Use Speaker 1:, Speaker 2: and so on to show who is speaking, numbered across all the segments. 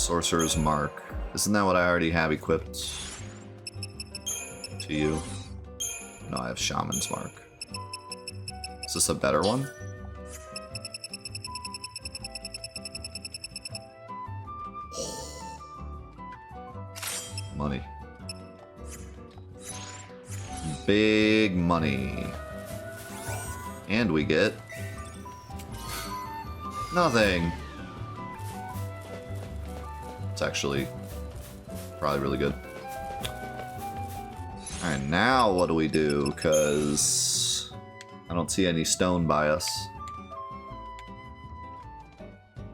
Speaker 1: Sorcerer's Mark. Isn't that what I already have equipped to you? No, I have Shaman's Mark. Is this a better one? Money. Big money. And we get nothing. It's actually probably really good. Alright, now what do we do? Because I don't see any stone by us.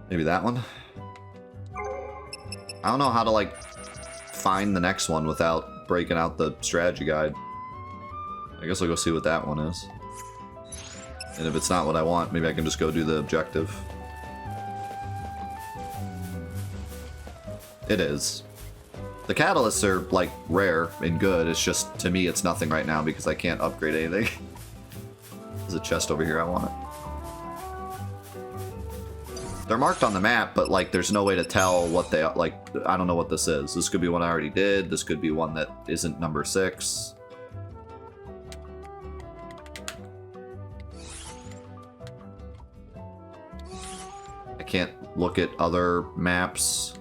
Speaker 1: Maybe that one? I don't know how to, like, find the next one without breaking out the strategy guide. I guess I'll go see what that one is. And if it's not what I want, maybe I can just go do the objective. It is. The catalysts are, like, rare and good. It's just, to me, it's nothing right now because I can't upgrade anything. There's a chest over here. I want it. They're marked on the map, but, like, there's no way to tell what they are. Like, I don't know what this is. This could be one I already did. This could be one that isn't number 6. I can't look at other maps.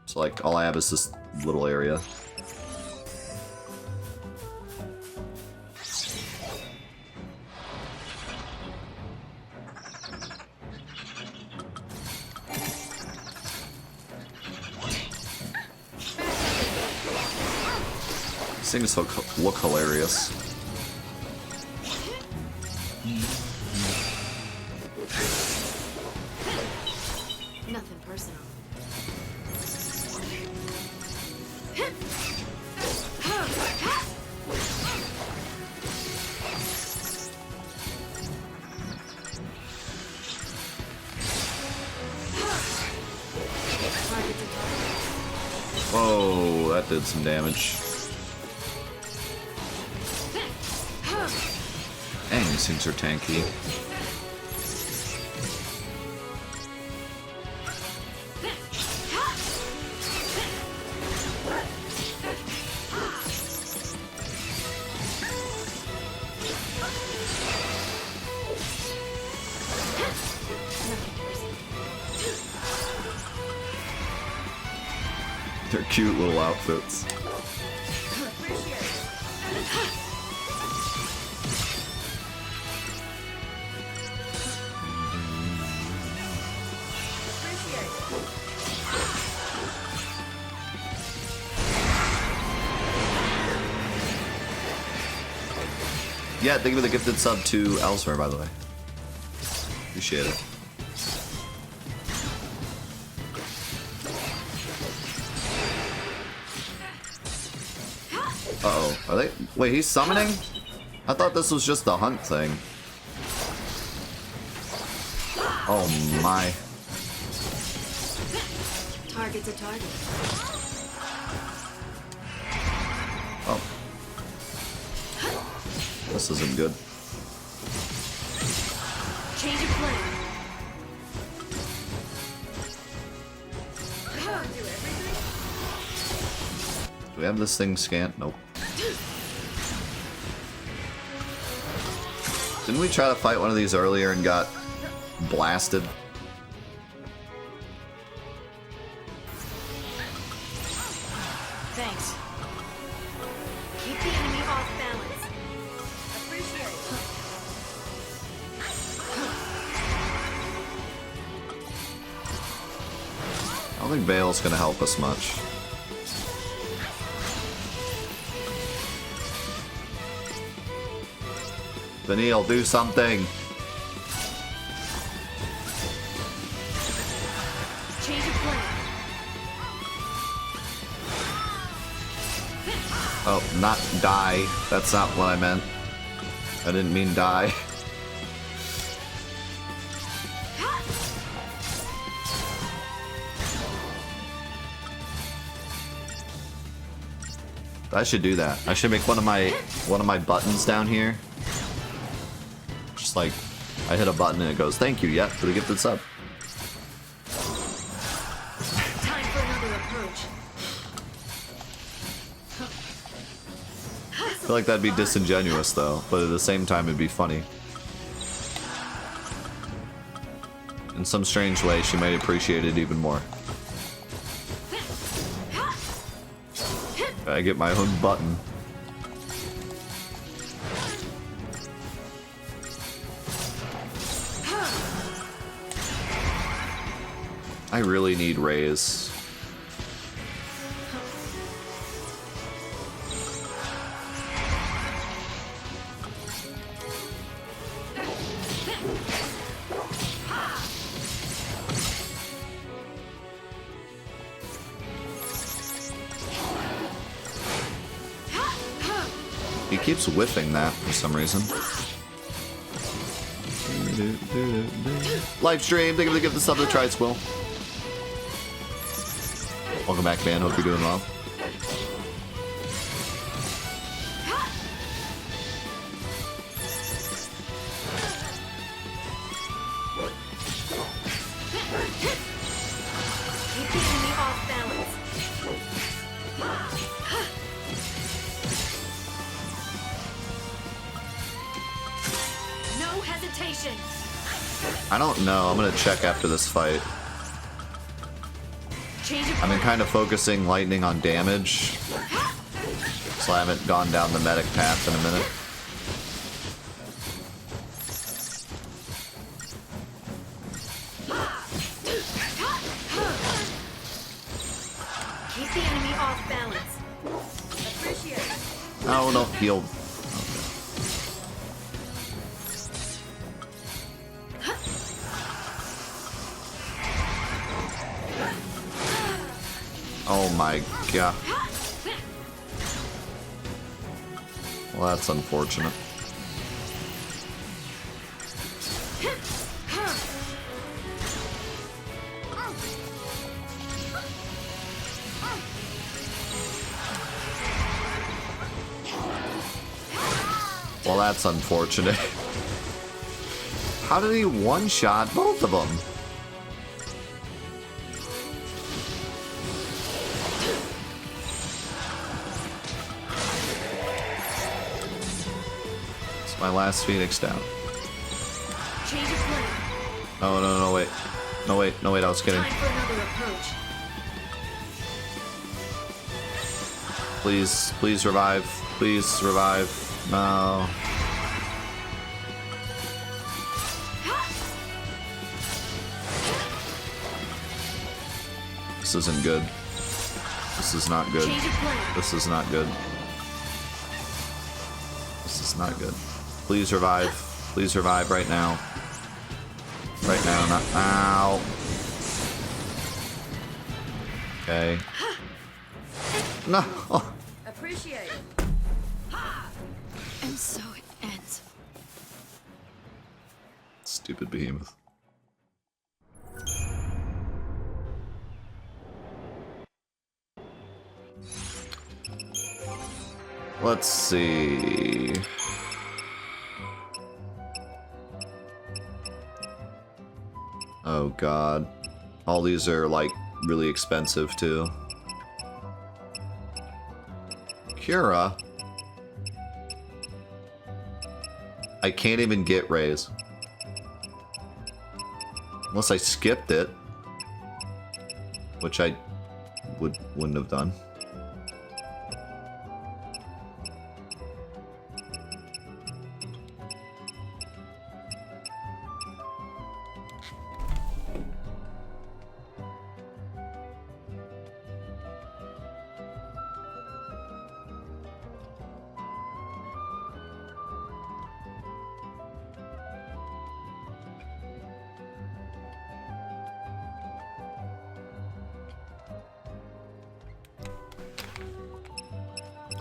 Speaker 1: So, like, all I have is this little area. These things look hilarious.
Speaker 2: Nothing personal.
Speaker 1: Whoa, that did some damage. Dang, these things are tanky. They're cute little outfits. Yeah, thank you for the gifted sub to Elsewhere, by the way. Appreciate it. Uh-oh. Are they... Wait, he's summoning? I thought this was just the hunt thing. Oh my.
Speaker 2: Target's a target.
Speaker 1: Oh. This isn't good.
Speaker 2: Change of plan.
Speaker 1: Do we have this thing scanned? Nope. Didn't we try to fight one of these earlier and got blasted?
Speaker 2: Thanks. Keep the enemy off balance. Appreciate
Speaker 1: I don't think Vale's gonna help us much. Vanille, do something!
Speaker 2: Change of plan.
Speaker 1: Oh, not die. That's not what I meant. I didn't mean die. I should do that. I should make one of my buttons down here. Just like I hit a button and it goes, "Thank you, yep, for the gifted sub." feel like that'd be disingenuous though, but at the same time it'd be funny. In some strange way, she might appreciate it even more. I get my own button. I really need rays. He keeps whiffing that for some reason. Live stream, thank you for the gift of sub to try Squill. Welcome back, man. Hope you're doing well.
Speaker 2: Keep the enemy off balance. No hesitation.
Speaker 1: I don't know. I'm gonna check after this fight.
Speaker 2: Change of
Speaker 1: I've been
Speaker 2: plan.
Speaker 1: kind of focusing lightning on damage, so I haven't gone down the medic path in a minute.
Speaker 2: Keep the enemy off balance. Appreciate it.
Speaker 1: Oh no, heal. Oh my god. Well, that's unfortunate. Well, that's unfortunate. How did he one-shot both of them? It's my last Phoenix down.
Speaker 2: Change of plan.
Speaker 1: Oh, no, wait. No, wait, I was kidding.
Speaker 2: Time for another approach.
Speaker 1: Please revive. Please revive. No. This isn't good. This is not good.
Speaker 2: Change of plan.
Speaker 1: This is not good. This is not good. Please revive. Please revive right now. Right now, not now. Okay. No.
Speaker 2: Appreciate it. And so it ends.
Speaker 1: Stupid behemoth. Let's see. Oh god. All these are like really expensive too. Cura. I can't even get rays. Unless I skipped it. Which I wouldn't have done.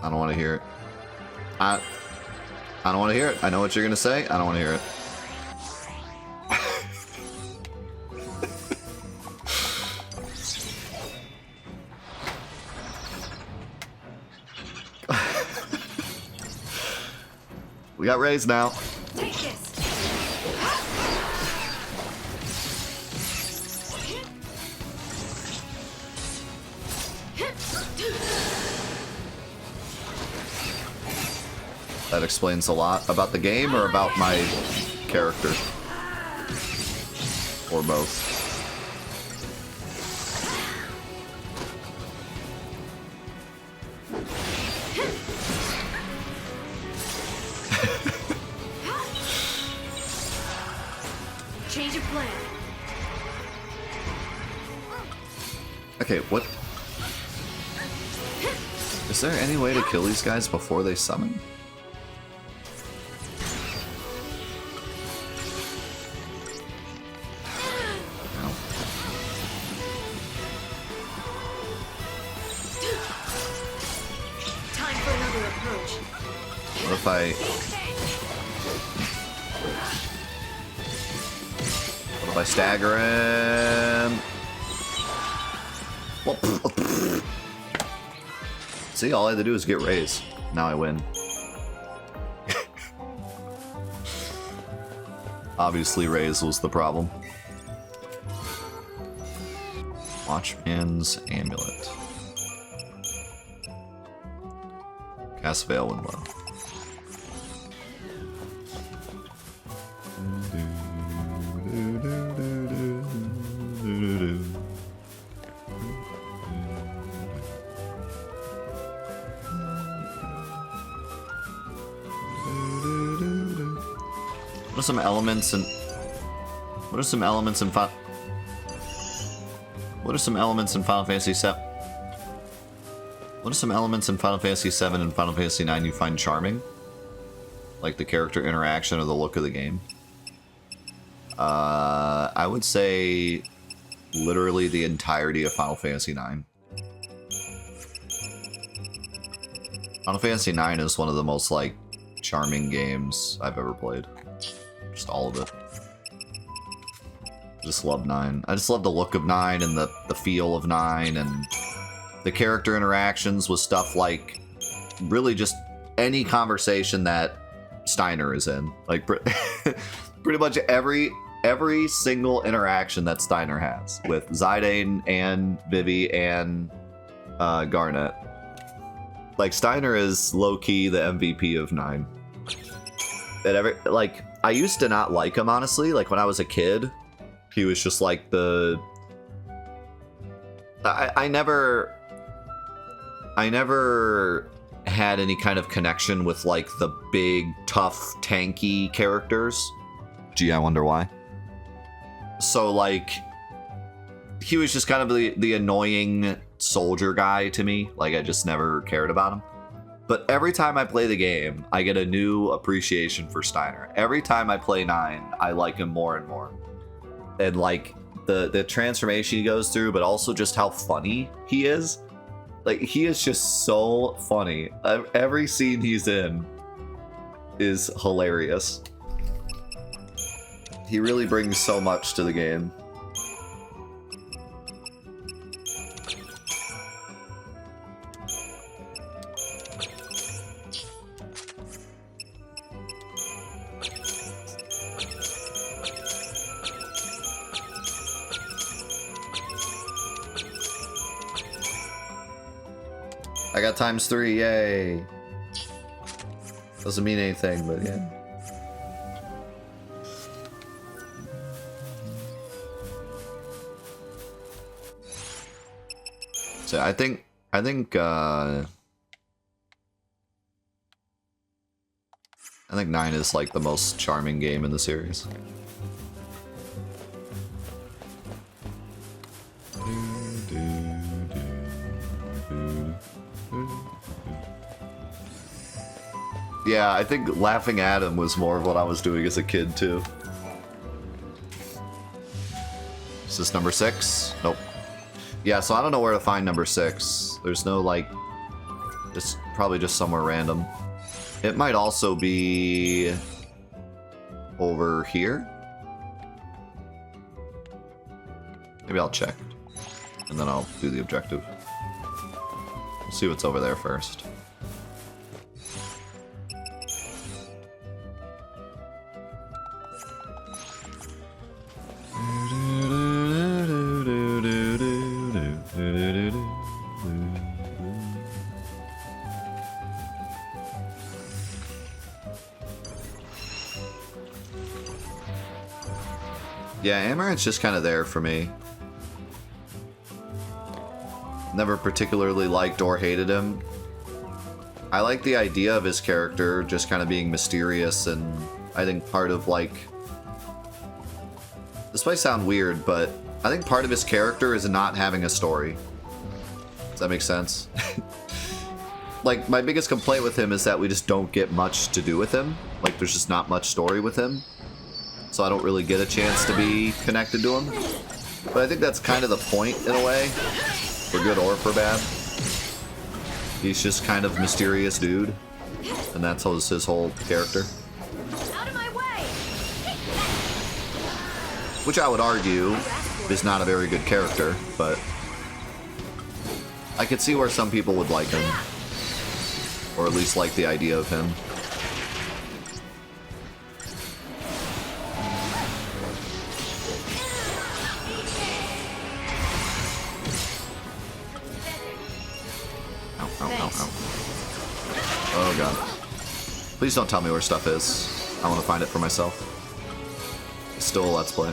Speaker 1: I don't want to hear it. I don't want to hear it. I know what you're gonna say. I don't want to hear it. We got raised now.
Speaker 2: Take this.
Speaker 1: That explains a lot about the game or about my character. Or both.
Speaker 2: Change of plan.
Speaker 1: Okay, what? Is there any way to kill these guys before they summon? No.
Speaker 2: Time for another approach.
Speaker 1: What if I... What if I stagger him? Well, see, all I had to do is get raised. Now I win. Obviously, raise was the problem. Watchman's Amulet. Cast Veil when low. What are some elements in... What are some elements in Final Fantasy VII? What are some elements in Final Fantasy VII and Final Fantasy IX you find charming? Like the character interaction or the look of the game? I would say literally the entirety of Final Fantasy IX. Final Fantasy IX is one of the most, like, charming games I've ever played. Just all of it. Just love 9. I just love the look of 9 and the feel of 9 and the character interactions with stuff like really just any conversation that Steiner is in. Like pretty much every single interaction that Steiner has with Zidane and Vivi and Garnet. Like Steiner is low-key the MVP of 9. And I used to not like him, honestly. Like, when I was a kid, he was just like the... I never had any kind of connection with, like, the big, tough, tanky characters. Gee, I wonder why. So, like, he was just kind of the annoying soldier guy to me. Like, I just never cared about him. But every time I play the game, I get a new appreciation for Steiner. Every time I play 9, I like him more and more. And like the transformation he goes through, but also just how funny he is. Like, he is just so funny. Every scene he's in is hilarious. He really brings so much to the game. I got ×3, yay! Doesn't mean anything, but yeah. So I think 9 is like the most charming game in the series. Yeah, I think laughing at him was more of what I was doing as a kid, too. Is this number 6? Nope. Yeah, so I don't know where to find number 6. There's no, like... It's probably just somewhere random. It might also be... over here? Maybe I'll check. And then I'll do the objective. We'll see what's over there first. Yeah, Amaranth's just kind of there for me. Never particularly liked or hated him. I like the idea of his character just kind of being mysterious, and I think part of, like... This might sound weird, but I think part of his character is not having a story. Does that make sense? Like, my biggest complaint with him is that we just don't get much to do with him. Like, there's just not much story with him. So I don't really get a chance to be connected to him. But I think that's kind of the point, in a way. For good or for bad. He's just kind of mysterious dude. And that's his whole character.
Speaker 2: Out of my way!
Speaker 1: Which I would argue is not a very good character, but... I could see where some people would like him. Or at least like the idea of him. Ow, ow, ow, ow. Oh god. Please don't tell me where stuff is. I want to find it for myself. It's still a Let's Play.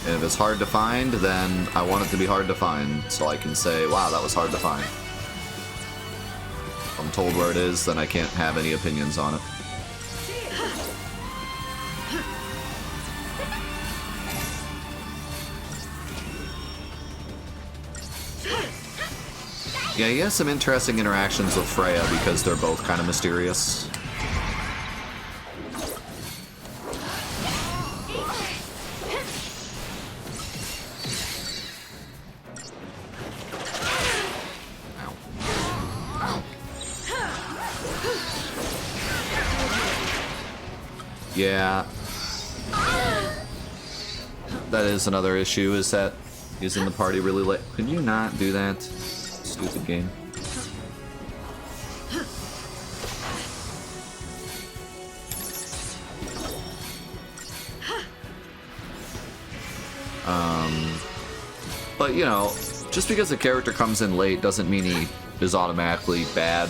Speaker 1: And if it's hard to find, then I want it to be hard to find, so I can say, wow, that was hard to find. If I'm told where it is, then I can't have any opinions on it. Yeah, he has some interesting interactions with Freya because they're both kind of mysterious. Yeah. That is another issue, is that he's in the party really late. Can you not do that? Stupid game. But, you know, just because a character comes in late doesn't mean he is automatically bad.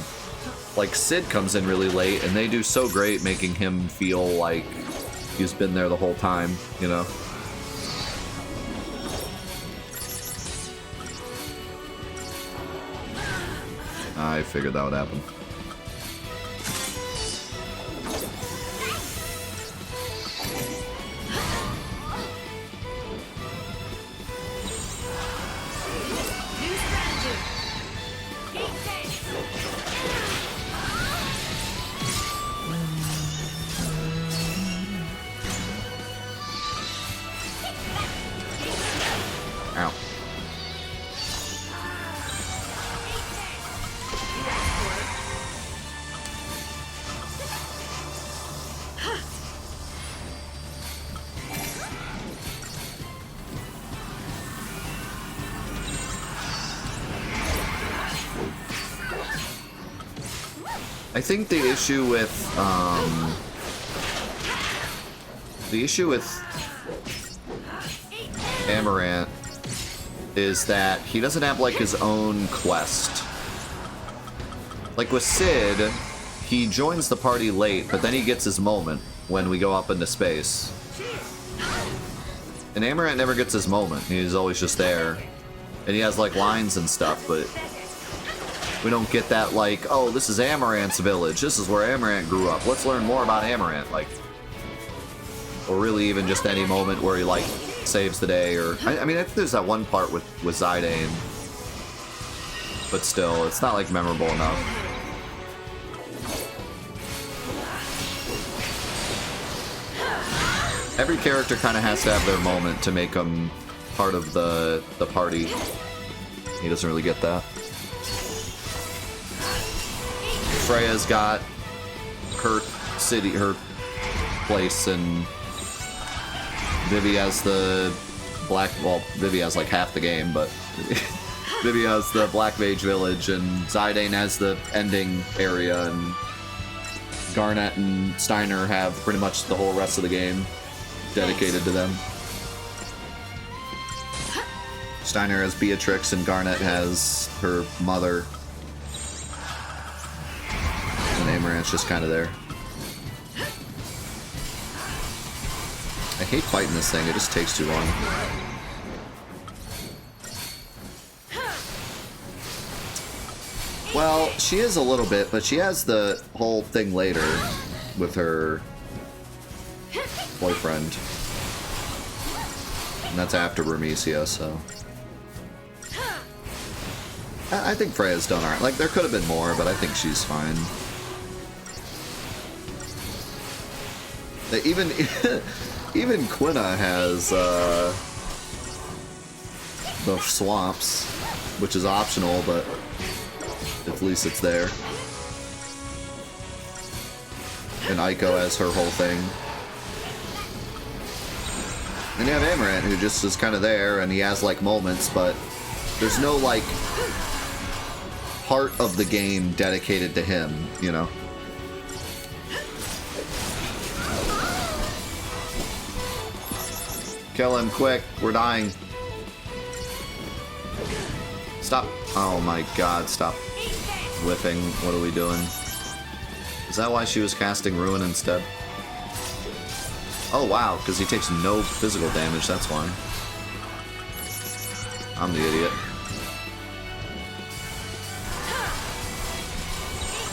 Speaker 1: Like, Sid comes in really late, and they do so great making him feel like he's been there the whole time, you know? I figured that would happen.
Speaker 2: New strategy!
Speaker 1: Ow. I think the issue with Amaranth is that he doesn't have like his own quest. Like with Sid, he joins the party late, but then he gets his moment when we go up into space. And Amaranth never gets his moment. He's always just there. And he has like lines and stuff, but we don't get that, like, oh, this is Amaranth's village. This is where Amaranth grew up. Let's learn more about Amaranth. Like, or really even just any moment where he, like, saves the day. Or I mean, I think there's that one part with Zidane. But still, it's not, like, memorable enough. Every character kind of has to have their moment to make them part of the party. He doesn't really get that. Freya's got her city, her place, and Vivi has the black. Well, Vivi has like half the game, but Vivi has the Black Mage Village, and Zidane has the ending area, and Garnet and Steiner have pretty much the whole rest of the game dedicated to them. Steiner has Beatrix, and Garnet has her mother. And Amaranth's just kind of there. I hate fighting this thing, it just takes too long. Well, she is a little bit, but she has the whole thing later with her boyfriend. And that's after Bermesia, so... I think Freya's done alright. Like, there could have been more, but I think she's fine. Even even Quina has the swamps, which is optional, but at least it's there. And Aiko has her whole thing. And you have Amaranth, who just is kind of there, and he has like moments, but there's no like part of the game dedicated to him, you know? Kill him quick, we're dying. Stop. Oh my god, stop whipping. What are we doing? Is that why she was casting Ruin instead? Oh wow, because he takes no physical damage, that's why. I'm the idiot.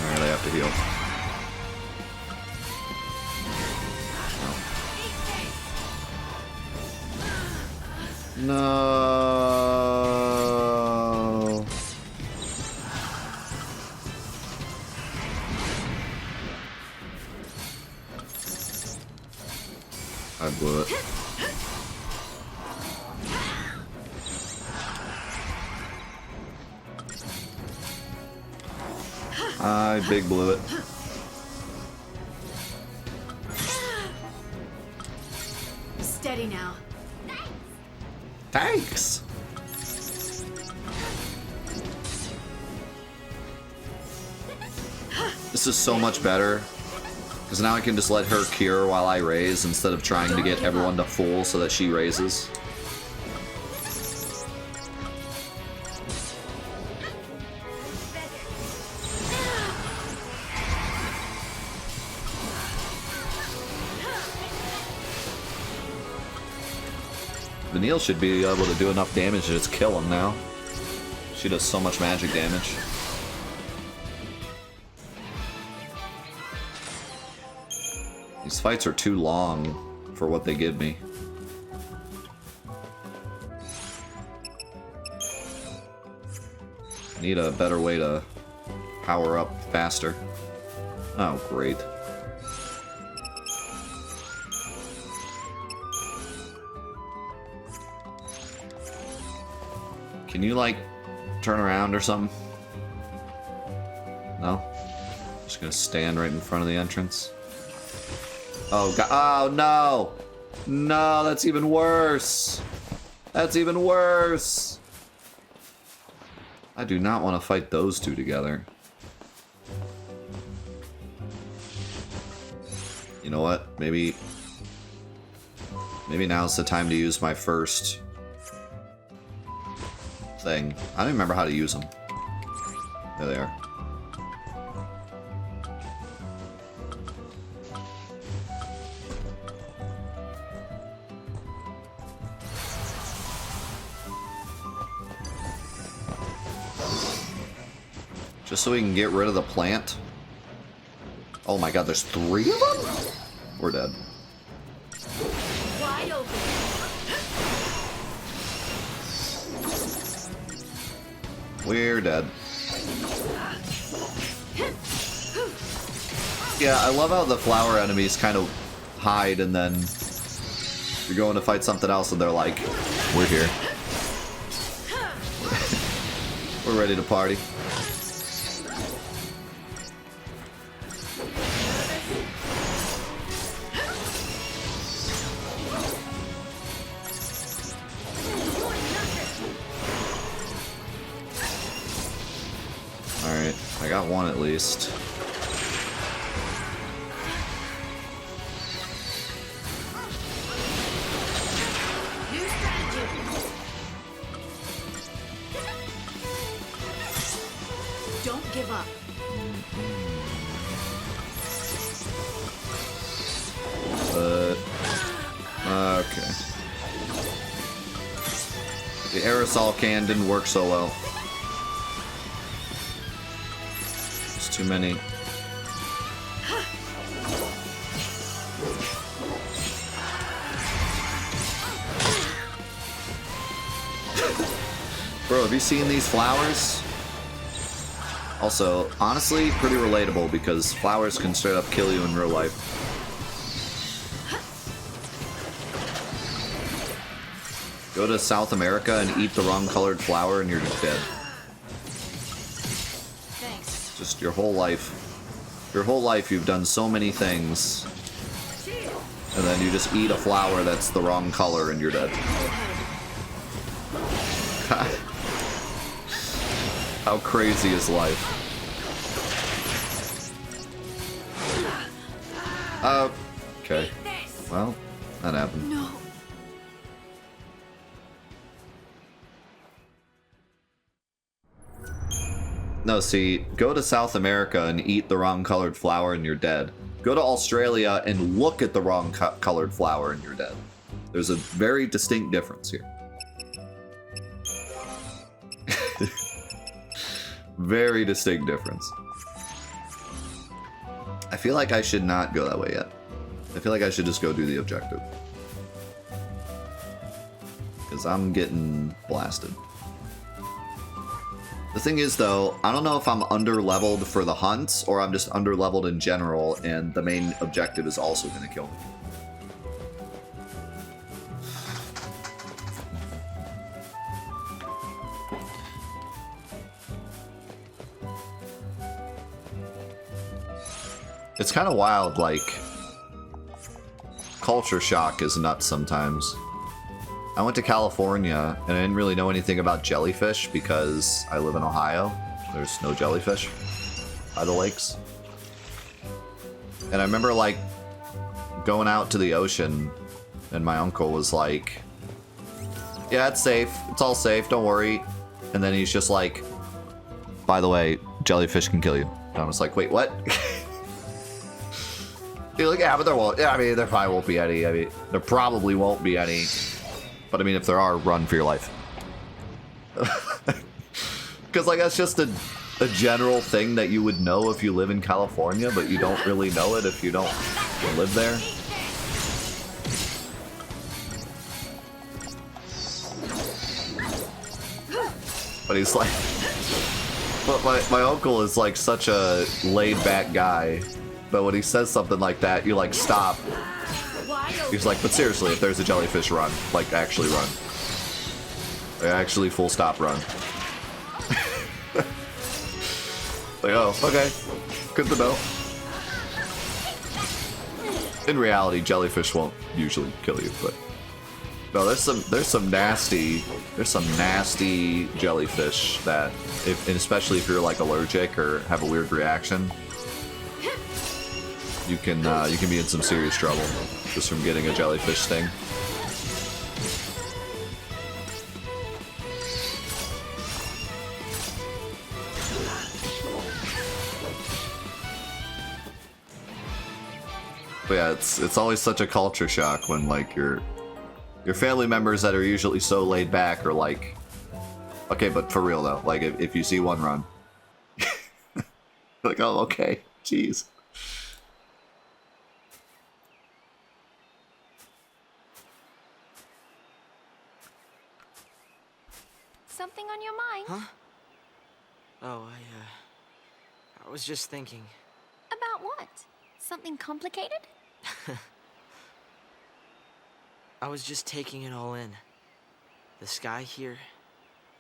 Speaker 1: Alright, I have to heal. No. I blew it. I big blew it.
Speaker 2: Steady now.
Speaker 1: Thanks! This is so much better. Because now I can just let her cure while I raise instead of trying to get everyone to full so that she raises. Vanille should be able to do enough damage to just kill him now. She does so much magic damage. These fights are too long for what they give me. Need a better way to power up faster. Oh, great. Can you, like, turn around or something? No? Just gonna stand right in front of the entrance. Oh, God. Oh, no! No, that's even worse! That's even worse! I do not want to fight those two together. You know what? Maybe now's the time to use my first thing. I don't even remember how to use them. There they are. Just so we can get rid of the plant. Oh my god, there's 3 of them? We're dead.
Speaker 2: Wide open.
Speaker 1: We're dead. Yeah, I love how the flower enemies kind of hide and then you're going to fight something else and they're like, we're here. We're ready to party. one at least.
Speaker 2: New strategy. Don't give up.
Speaker 1: Okay. The aerosol can didn't work so well. There's too many. Bro, have you seen these flowers? Also, honestly, pretty relatable because flowers can straight up kill you in real life. Go to South America and eat the wrong colored flower and you're just dead.
Speaker 2: Thanks.
Speaker 1: Just your whole life. Your whole life you've done so many things. And then you just eat a flower that's the wrong color and you're dead. How crazy is life? Okay. Well, that happened.
Speaker 2: No.
Speaker 1: No, see, go to South America and eat the wrong colored flower and you're dead. Go to Australia and look at the wrong colored flower and you're dead. There's a very distinct difference here. Very distinct difference. I feel like I should not go that way yet. I feel like I should just go do the objective. Because I'm getting blasted. The thing is, though, I don't know if I'm under-leveled for the hunts or I'm just under-leveled in general, and the main objective is also going to kill me. It's kind of wild, like, culture shock is nuts sometimes. I went to California, and I didn't really know anything about jellyfish because I live in Ohio. There's no jellyfish by the lakes. And I remember, like, going out to the ocean, and my uncle was like, yeah, it's safe. It's all safe. Don't worry. And then he's just like, by the way, jellyfish can kill you. And I was like, wait, what? He's like, yeah, but there won't. Yeah, I mean, there probably won't be any. I mean, there probably won't be any. But I mean, if there are, run for your life. Because, like, that's just a general thing that you would know if you live in California, but you don't really know it if you don't live there. But he's like... But my uncle is, like, such a laid-back guy. But when he says something like that, you, like, stop. He's like, but seriously, if there's a jellyfish, run. Like, actually run. Like, actually full stop run. Like, oh, okay. Good to know. In reality, jellyfish won't usually kill you, but... No, there's some nasty jellyfish that, and especially if you're, like, allergic or have a weird reaction, you can be in some serious trouble just from getting a jellyfish sting. But yeah, it's always such a culture shock when, like, your family members that are usually so laid back are like, okay, but for real though, like, if you see one, run. Like, oh, okay, jeez.
Speaker 2: Something on your mind?
Speaker 3: Huh? Oh, I was just thinking.
Speaker 2: About what? Something complicated?
Speaker 3: I was just taking it all in. The sky here,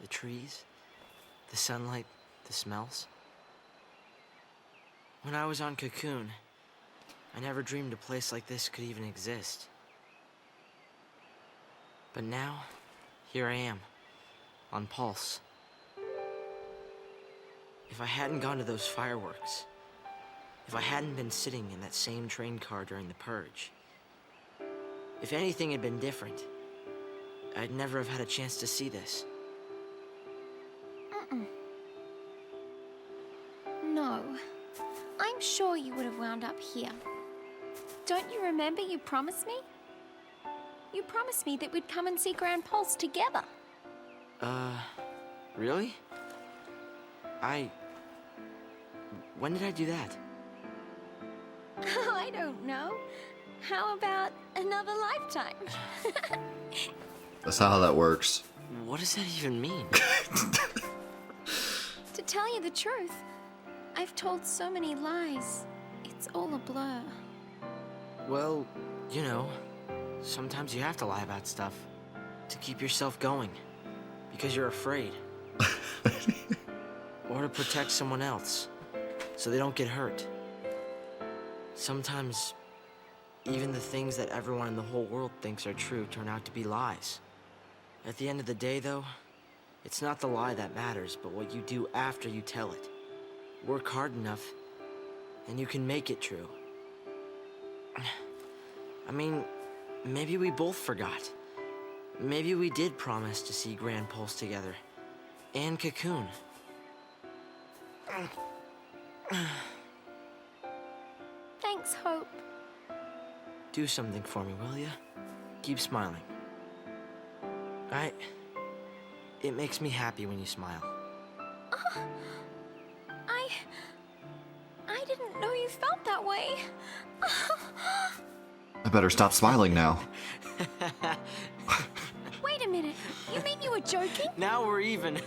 Speaker 3: the trees, the sunlight, the smells. When I was on Cocoon, I never dreamed a place like this could even exist. But now, here I am, on Pulse. If I hadn't gone to those fireworks, if I hadn't been sitting in that same train car during the purge, if anything had been different, I'd never have had a chance to see this.
Speaker 4: No. I'm sure you would have wound up here. Don't you remember you promised me? You promised me that we'd come and see Grand Pulse together.
Speaker 3: Really? When did I do that?
Speaker 4: I don't know. How about another lifetime?
Speaker 1: That's not how that works.
Speaker 3: What does that even mean?
Speaker 4: To tell you the truth, I've told so many lies. It's all a blur.
Speaker 3: Well, you know, sometimes you have to lie about stuff to keep yourself going because you're afraid. Or to protect someone else so they don't get hurt. Sometimes even the things that everyone in the whole world thinks are true turn out to be lies. At the end of the day, though, it's not the lie that matters, but what you do after you tell it. Work hard enough, and you can make it true. I mean, maybe we both forgot. Maybe we did promise to see Grand Pulse together. And Cocoon.
Speaker 4: Thanks, Hope.
Speaker 3: Do something for me, will ya? Keep smiling. It makes me happy when you smile.
Speaker 4: I didn't know you felt that way.
Speaker 1: I better stop smiling now.
Speaker 4: Wait a minute. You mean you were joking?
Speaker 3: Now we're even.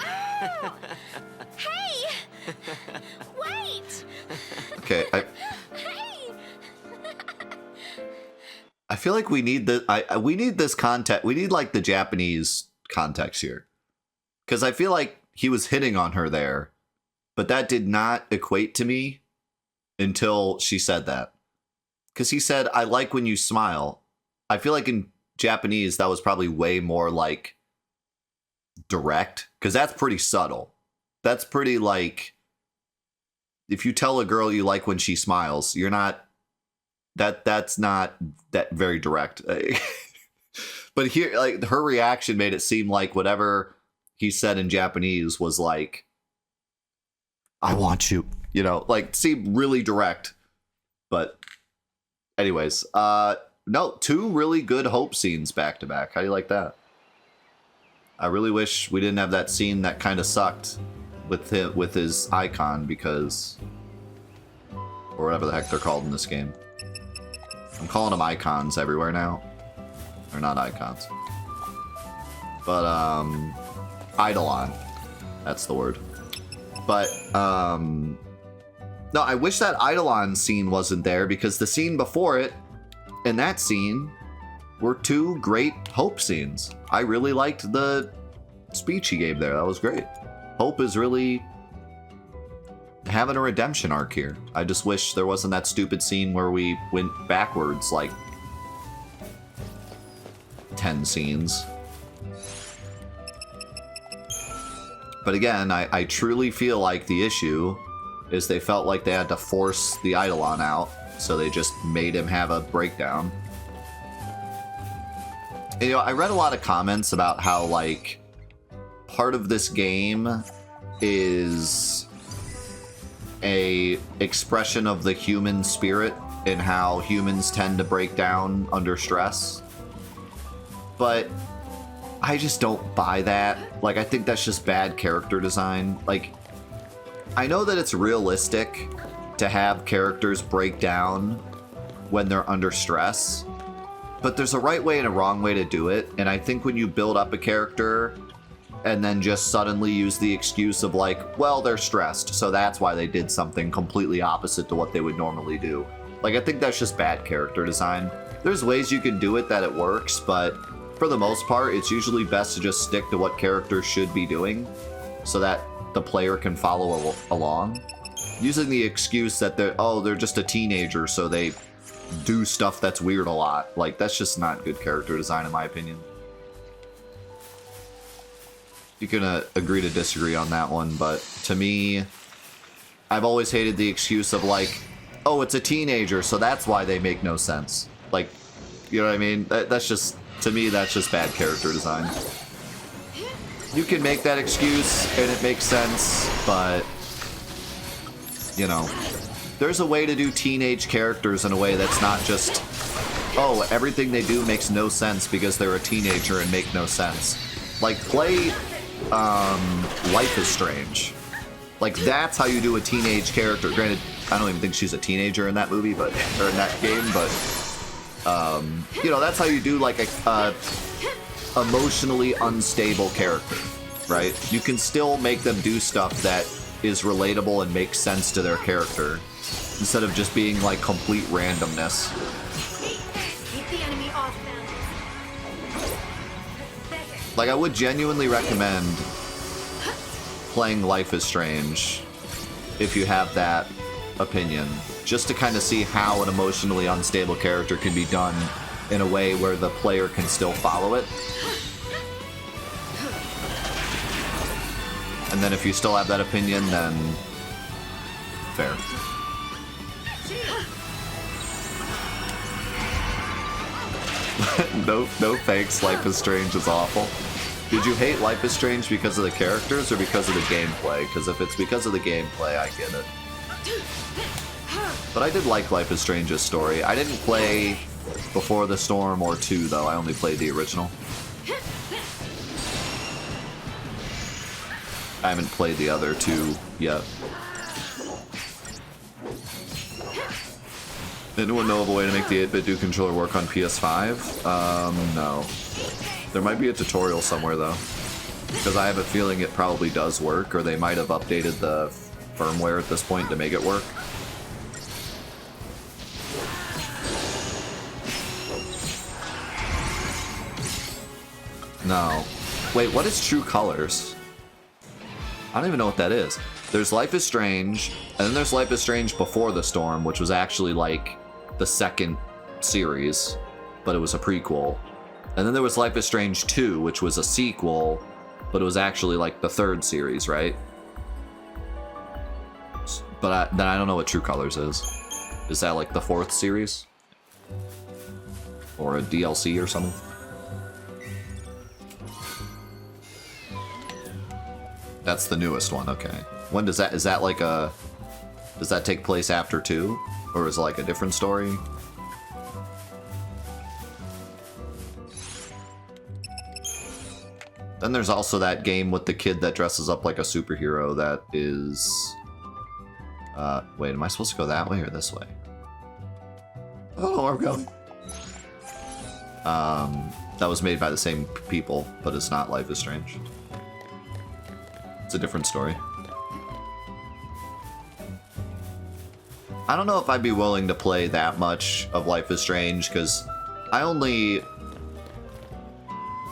Speaker 4: Ow! Hey! Wait!
Speaker 1: Okay,
Speaker 4: Hey!
Speaker 1: I feel like we need we need this context. We need like the Japanese context here, because I feel like he was hitting on her there, but that did not equate to me until she said that. Because he said, "I like when you smile." I feel like in Japanese that was probably way more like direct, because that's pretty subtle. That's pretty like, if you tell a girl you like when she smiles, you're not. That's not that very direct. But here, like, her reaction made it seem like whatever he said in Japanese was like, "I want you," you know, like, seemed really direct. But anyways, no, 2 really good Hope scenes back to back. How do you like that? I really wish we didn't have that scene that kind of sucked with him, with his icon, because, or whatever the heck they're called in this game. I'm calling them icons everywhere now. They're not icons. But, Eidolon. That's the word. But, no, I wish that Eidolon scene wasn't there, because the scene before it and that scene were 2 great Hope scenes. I really liked the speech he gave there. That was great. Hope is really having a redemption arc here. I just wish there wasn't that stupid scene where we went backwards like 10 scenes. But again, I truly feel like the issue is they felt like they had to force the Eidolon out, so they just made him have a breakdown. You know, I read a lot of comments about how, like, part of this game is a expression of the human spirit and how humans tend to break down under stress. But I just don't buy that. Like, I think that's just bad character design. Like, I know that it's realistic to have characters break down when they're under stress, but there's a right way and a wrong way to do it. And I think when you build up a character and then just suddenly use the excuse of like, well, they're stressed, so that's why they did something completely opposite to what they would normally do. Like, I think that's just bad character design. There's ways you can do it that it works, but for the most part, it's usually best to just stick to what characters should be doing so that the player can follow along. Using the excuse that they're just a teenager, so they do stuff that's weird a lot. Like, that's just not good character design in my opinion. You can agree to disagree on that one, but to me, I've always hated the excuse of like, oh, it's a teenager, so that's why they make no sense. Like, you know what I mean? That's just, to me, that's just bad character design. You can make that excuse, and it makes sense, but, you know, there's a way to do teenage characters in a way that's not just, oh, everything they do makes no sense because they're a teenager and make no sense. Like, play Life is Strange. Like, that's how you do a teenage character. Granted, I don't even think she's a teenager in that movie, but, or in that game, but, you know, that's how you do, like, a emotionally unstable character, right? You can still make them do stuff that is relatable and makes sense to their character, instead of just being, like, complete randomness.
Speaker 2: Keep the enemy off balance.
Speaker 1: Like, I would genuinely recommend playing Life is Strange if you have that opinion, just to kind of see how an emotionally unstable character can be done in a way where the player can still follow it. And then if you still have that opinion, then fair. No thanks, Life is Strange is awful. Did you hate Life is Strange because of the characters or because of the gameplay? Because if it's because of the gameplay, I get it. But I did like Life is Strange's story. I didn't play Before the Storm or 2, though. I only played the original. I haven't played the other 2 yet. Anyone know of a way to make the 8-bit do controller work on PS5? No. There might be a tutorial somewhere, though. Because I have a feeling it probably does work, or they might have updated the firmware at this point to make it work. No. Wait, what is True Colors? I don't even know what that is. There's Life is Strange, and then there's Life is Strange Before the Storm, which was actually like the second series, but it was a prequel. And then there was Life is Strange 2, which was a sequel, but it was actually like the third series, right? But then I don't know what True Colors is. Is that like the 4th series? Or a DLC or something? That's the newest one, okay. When does that, is that like a, does that take place after 2? Or is it like a different story? Then there's also that game with the kid that dresses up like a superhero that is... wait, am I supposed to go that way or this way? I don't know where I'm going. That was made by the same people, but it's not Life is Strange. It's a different story. I don't know if I'd be willing to play that much of Life is Strange, because I only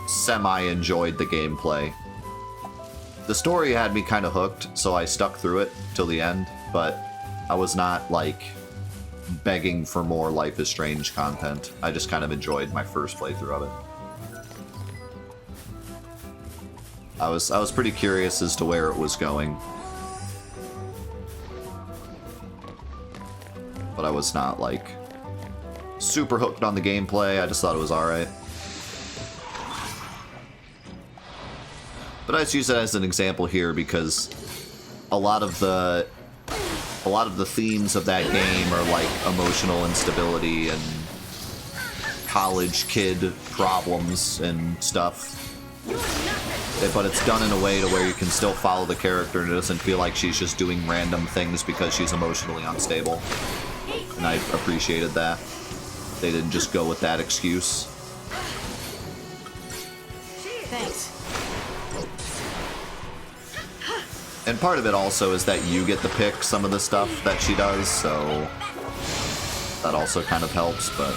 Speaker 1: semi-enjoyed the gameplay. The story had me kind of hooked, so I stuck through it till the end, but I was not, like, begging for more Life is Strange content. I just kind of enjoyed my first playthrough of it. I was pretty curious as to where it was going. But I was not, like, super hooked on the gameplay. I just thought it was alright. But I just use it as an example here because a lot of the themes of that game are like emotional instability and college kid problems and stuff. But it's done in a way to where you can still follow the character and it doesn't feel like she's just doing random things because she's emotionally unstable. And I appreciated that. They didn't just go with that excuse.
Speaker 2: Thanks.
Speaker 1: And part of it also is that you get to pick some of the stuff that she does, so that also kind of helps, but...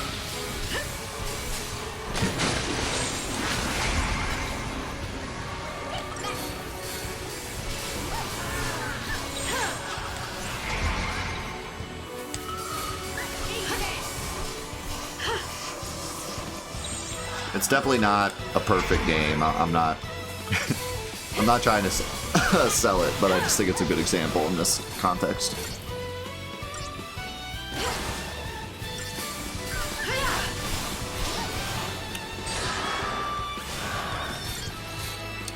Speaker 1: It's definitely not a perfect game. I'm not I'm not trying to sell it, but I just think it's a good example in this context.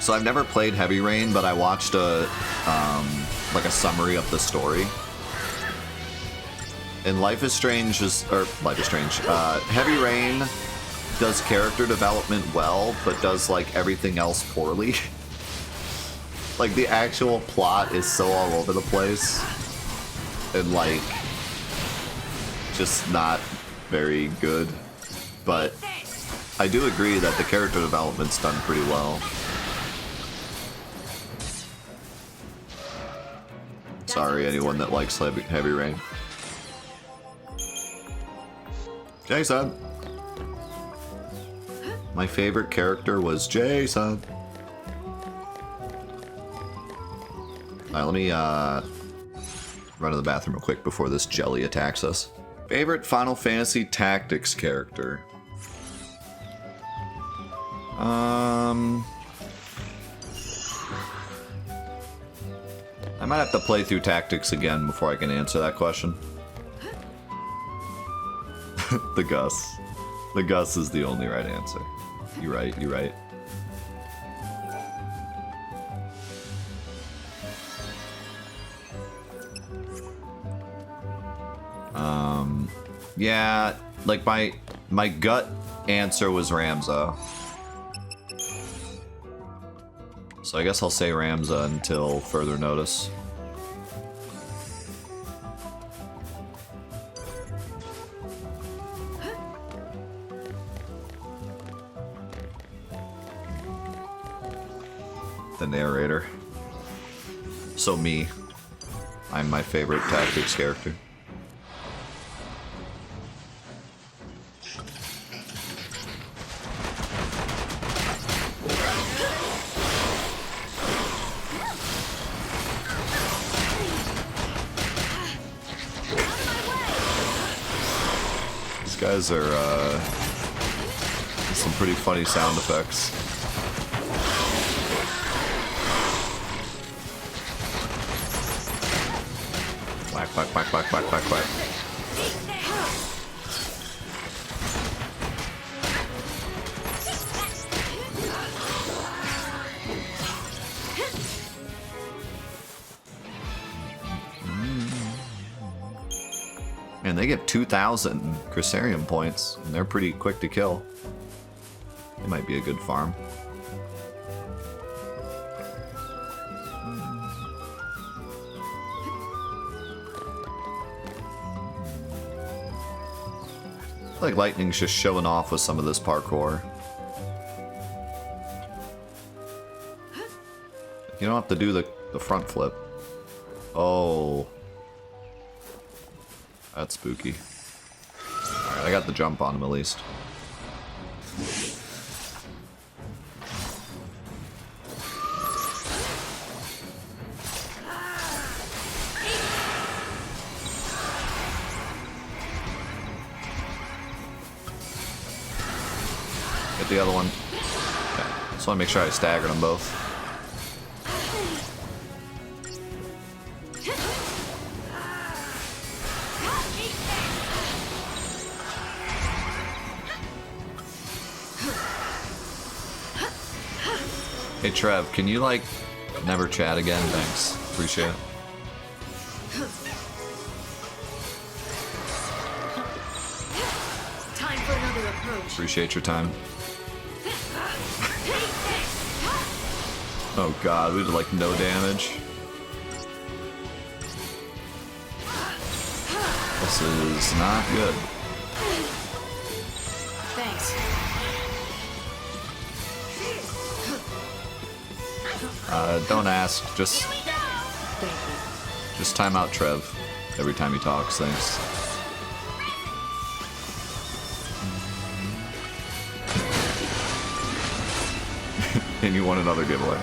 Speaker 1: So I've never played Heavy Rain, but I watched a like a summary of the story. And Life is Strange Heavy Rain does character development well, but does like everything else poorly. Like the actual plot is so all over the place, and like just not very good. But I do agree that the character development's done pretty well. Sorry, anyone that likes Heavy Rain. Jason! My favorite character was Jason. Alright, let me run to the bathroom real quick before this jelly attacks us. Favorite Final Fantasy Tactics character? I might have to play through Tactics again before I can answer that question. The Gus. The Gus is the only right answer. You're right, you're right. Yeah, like my gut answer was Ramza. So I guess I'll say Ramza until further notice. The narrator. So me. I'm my favorite Tactics character. These guys are some pretty funny sound effects. Whack, whack, whack, whack, whack, whack, whack. Man, they get 2,000 Crisarium points, and they're pretty quick to kill. They might be a good farm. I feel like Lightning's just showing off with some of this parkour. You don't have to do the front flip. Oh. That's spooky. Alright, I got the jump on him at least. Get the other one. Okay. Just want to make sure I staggered them both. Hey Trev, can you like never chat again? Thanks. Appreciate it.
Speaker 2: Time for another approach.
Speaker 1: Appreciate your time. Oh god, we did like no damage. This is not good.
Speaker 2: Thanks.
Speaker 1: Don't ask, just time out Trev every time he talks, thanks. And you won another giveaway.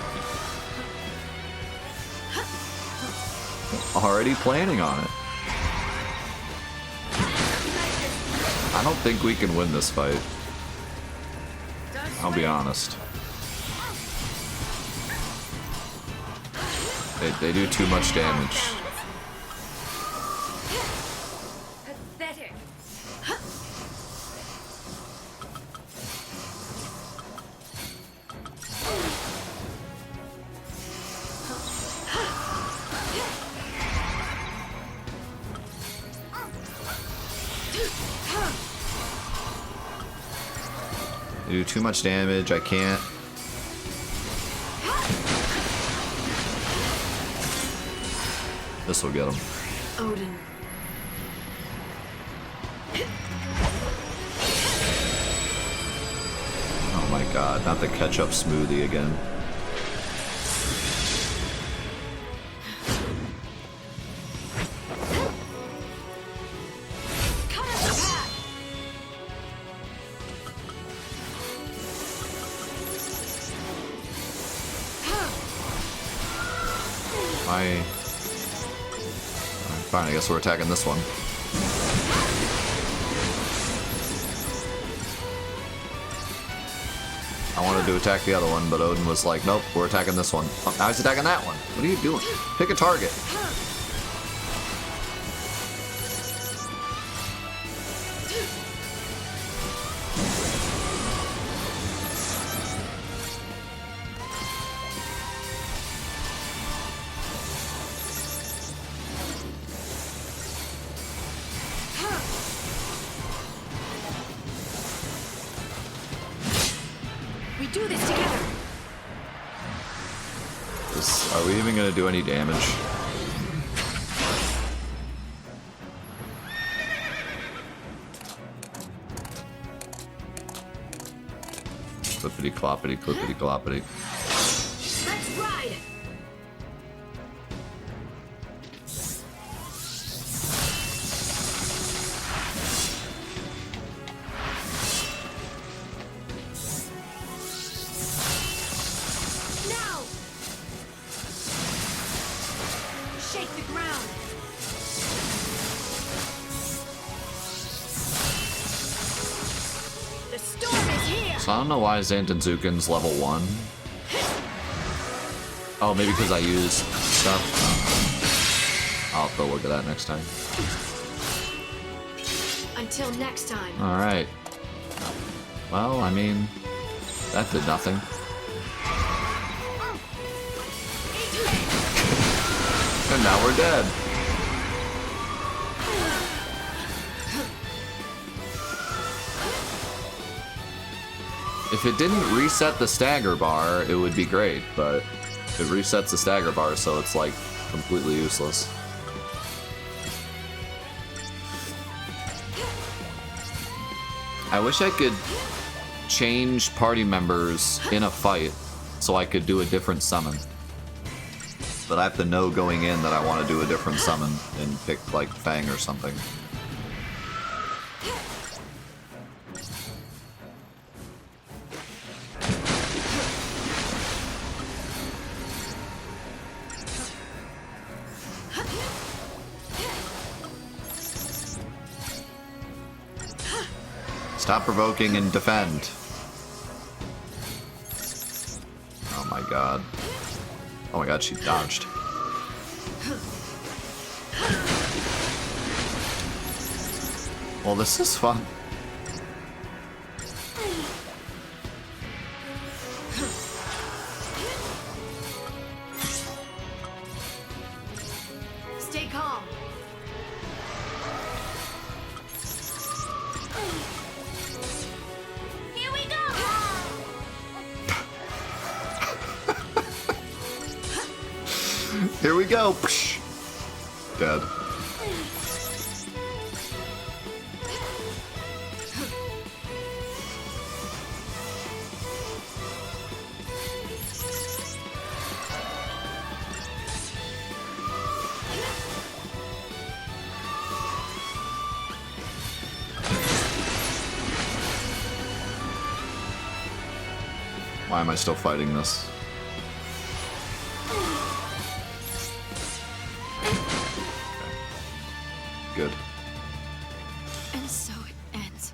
Speaker 1: Already planning on it. I don't think we can win this fight. I'll be honest. They do too much damage.
Speaker 2: Pathetic.
Speaker 1: They do too much damage. I can't. This will get him.
Speaker 2: Odin.
Speaker 1: Oh my god, not the ketchup smoothie again.
Speaker 2: Cut us a path.
Speaker 1: Fine, I guess we're attacking this one. I wanted to attack the other one, but Odin was like, nope, we're attacking this one. Oh, now he's attacking that one. What are you doing? Pick a target.
Speaker 2: We do this together.
Speaker 1: Are we even gonna do any damage? Clippity cloppity, clippity cloppity.
Speaker 2: Let's ride. Now. Shake the ground. The storm is here.
Speaker 1: So I don't know why Zantanzukin's level 1. Oh, maybe because I use stuff. I'll have to look at that next time.
Speaker 2: Until next time.
Speaker 1: Alright. Well, I mean, that did nothing. And now we're dead. If it didn't reset the stagger bar, it would be great, but it resets the stagger bar, so it's like completely useless. I wish I could change party members in a fight so I could do a different summon. But I have to know going in that I want to do a different summon and pick like Fang or something. Stop provoking and defend. Oh my god. Oh my god, she dodged. Well, this is fun.
Speaker 2: Stay calm. Here we go.
Speaker 1: Here we go. Dead. Why am I still fighting this? Good.
Speaker 4: And so it ends.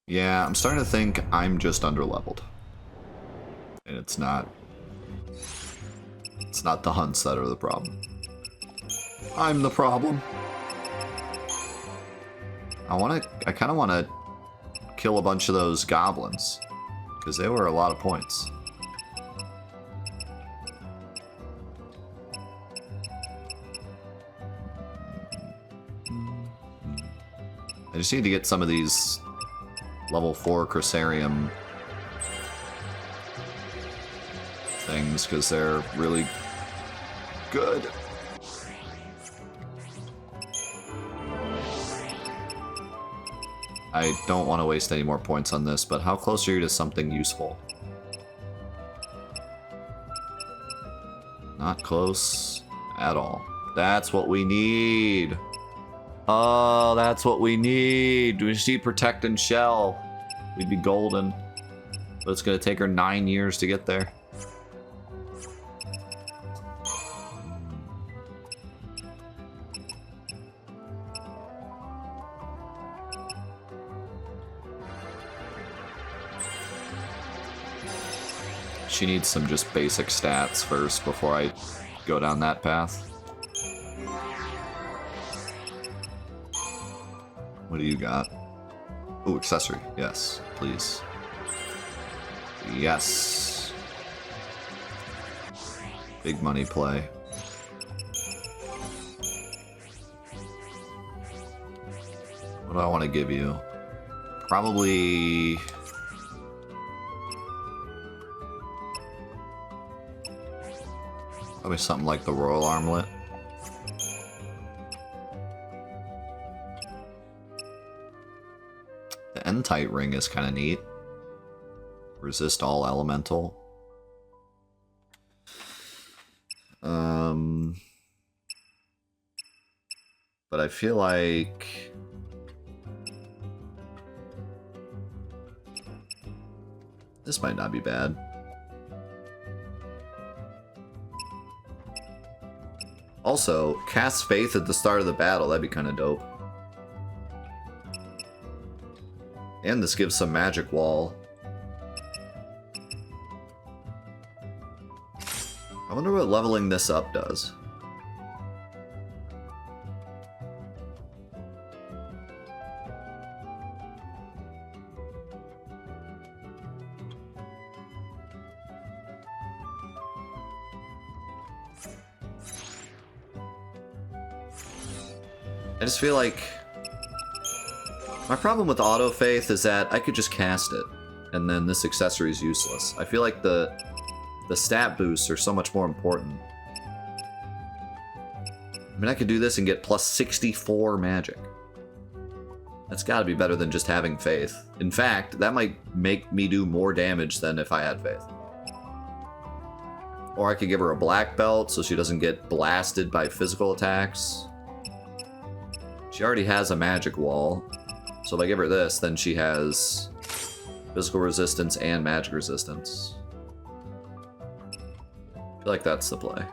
Speaker 1: Yeah, I'm starting to think I'm just underleveled. And And it's not the hunts that are the problem. I'm the problem. I kind of want to kill a bunch of those goblins, because they were a lot of points. I just need to get some of these level 4 Crucerium things, because they're really good. I don't want to waste any more points on this, but how close are you to something useful? Not close at all. That's what we need. Oh, that's what we need. We just need Protect and Shell. We'd be golden. But it's going to take her 9 years to get there. She needs some just basic stats first before I go down that path. What do you got? Ooh, accessory. Yes, please. Yes. Big money play. What do I want to give you? Probably... Probably something like the Royal Armlet. The N-Tight Ring is kind of neat. Resist all elemental. But I feel like... this might not be bad. Also, cast Faith at the start of the battle. That'd be kind of dope. And this gives some magic wall. I wonder what leveling this up does. I just feel like my problem with Auto Faith is that I could just cast it, and then this accessory is useless. I feel like the stat boosts are so much more important. I mean, I could do this and get plus 64 magic. That's got to be better than just having Faith. In fact, that might make me do more damage than if I had Faith. Or I could give her a black belt so she doesn't get blasted by physical attacks. She already has a magic wall, so if I give her this, then she has physical resistance and magic resistance. I feel like that's the play.